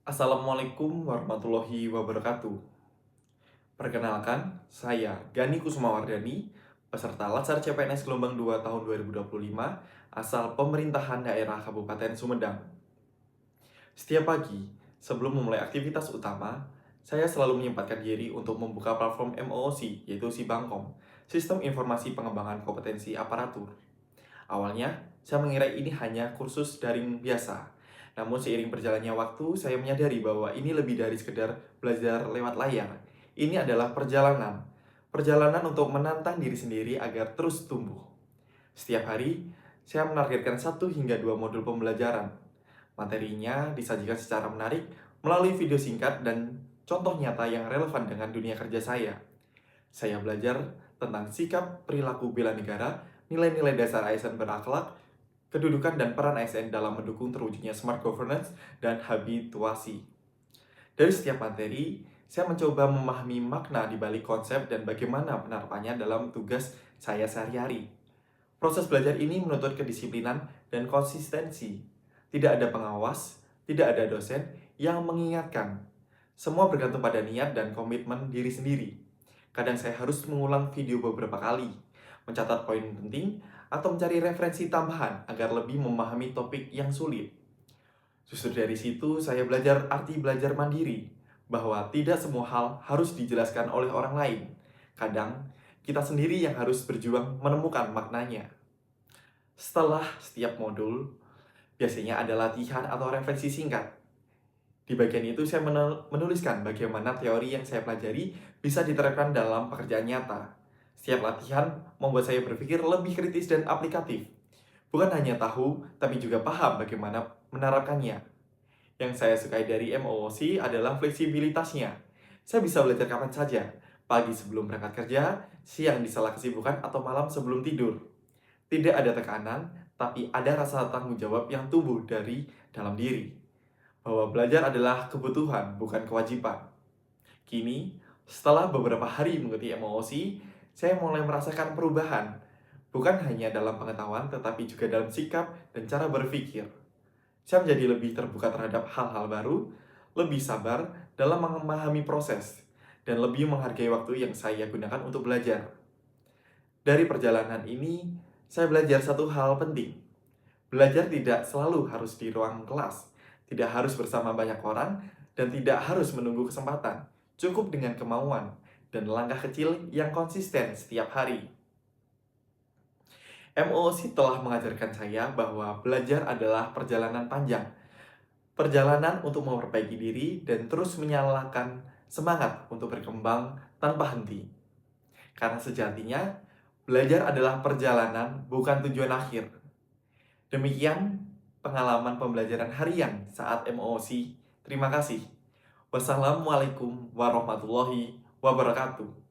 Assalamualaikum warahmatullahi wabarakatuh. Perkenalkan, saya Gani Kusumawardani, peserta Latsar CPNS Gelombang 2 tahun 2025, asal pemerintahan daerah Kabupaten Sumedang. Setiap pagi, sebelum memulai aktivitas utama, saya selalu menyempatkan diri untuk membuka platform MOOC, yaitu Sibangkom, Sistem Informasi Pengembangan Kompetensi Aparatur. Awalnya, saya mengira ini hanya kursus daring biasa. Namun seiring berjalannya waktu, saya menyadari bahwa ini lebih dari sekedar belajar lewat layar. Ini adalah perjalanan. Perjalanan untuk menantang diri sendiri agar terus tumbuh. Setiap hari, saya menargetkan 1 hingga 2 modul pembelajaran. Materinya disajikan secara menarik melalui video singkat dan contoh nyata yang relevan dengan dunia kerja saya. Saya belajar tentang sikap, perilaku bela negara, nilai-nilai dasar ASN berakhlak, kedudukan dan peran ASN dalam mendukung terwujudnya smart governance dan habituasi. Dari setiap materi, saya mencoba memahami makna di balik konsep dan bagaimana penerapannya dalam tugas saya sehari-hari. Proses belajar ini menuntut kedisiplinan dan konsistensi. Tidak ada pengawas, tidak ada dosen yang mengingatkan. Semua bergantung pada niat dan komitmen diri sendiri. Kadang saya harus mengulang video beberapa kali, mencatat poin penting, atau mencari referensi tambahan agar lebih memahami topik yang sulit. Justru dari situ saya belajar arti belajar mandiri, bahwa tidak semua hal harus dijelaskan oleh orang lain. Kadang, kita sendiri yang harus berjuang menemukan maknanya. Setelah setiap modul, biasanya ada latihan atau referensi singkat. Di bagian itu saya menuliskan bagaimana teori yang saya pelajari bisa diterapkan dalam pekerjaan nyata. Setiap latihan membuat saya berpikir lebih kritis dan aplikatif. Bukan hanya tahu, tapi juga paham bagaimana menerapkannya. Yang saya sukai dari MOOC adalah fleksibilitasnya. Saya bisa belajar kapan saja, pagi sebelum berangkat kerja, siang di sela kesibukan, atau malam sebelum tidur. Tidak ada tekanan, tapi ada rasa tanggung jawab yang tumbuh dari dalam diri. Bahwa belajar adalah kebutuhan, bukan kewajiban. Kini, setelah beberapa hari mengikuti MOOC, saya mulai merasakan perubahan. Bukan hanya dalam pengetahuan, tetapi juga dalam sikap dan cara berpikir. Saya menjadi lebih terbuka terhadap hal-hal baru, lebih sabar dalam memahami proses, dan lebih menghargai waktu yang saya gunakan untuk belajar. Dari perjalanan ini, saya belajar satu hal penting. Belajar tidak selalu harus di ruang kelas, tidak harus bersama banyak orang, dan tidak harus menunggu kesempatan. Cukup dengan kemauan dan langkah kecil yang konsisten setiap hari. MOOC telah mengajarkan saya bahwa belajar adalah perjalanan panjang. Perjalanan untuk memperbaiki diri dan terus menyalakan semangat untuk berkembang tanpa henti. Karena sejatinya, belajar adalah perjalanan, bukan tujuan akhir. Demikian pengalaman pembelajaran harian saat MOOC. Terima kasih. Wassalamualaikum warahmatullahi wabarakatuh.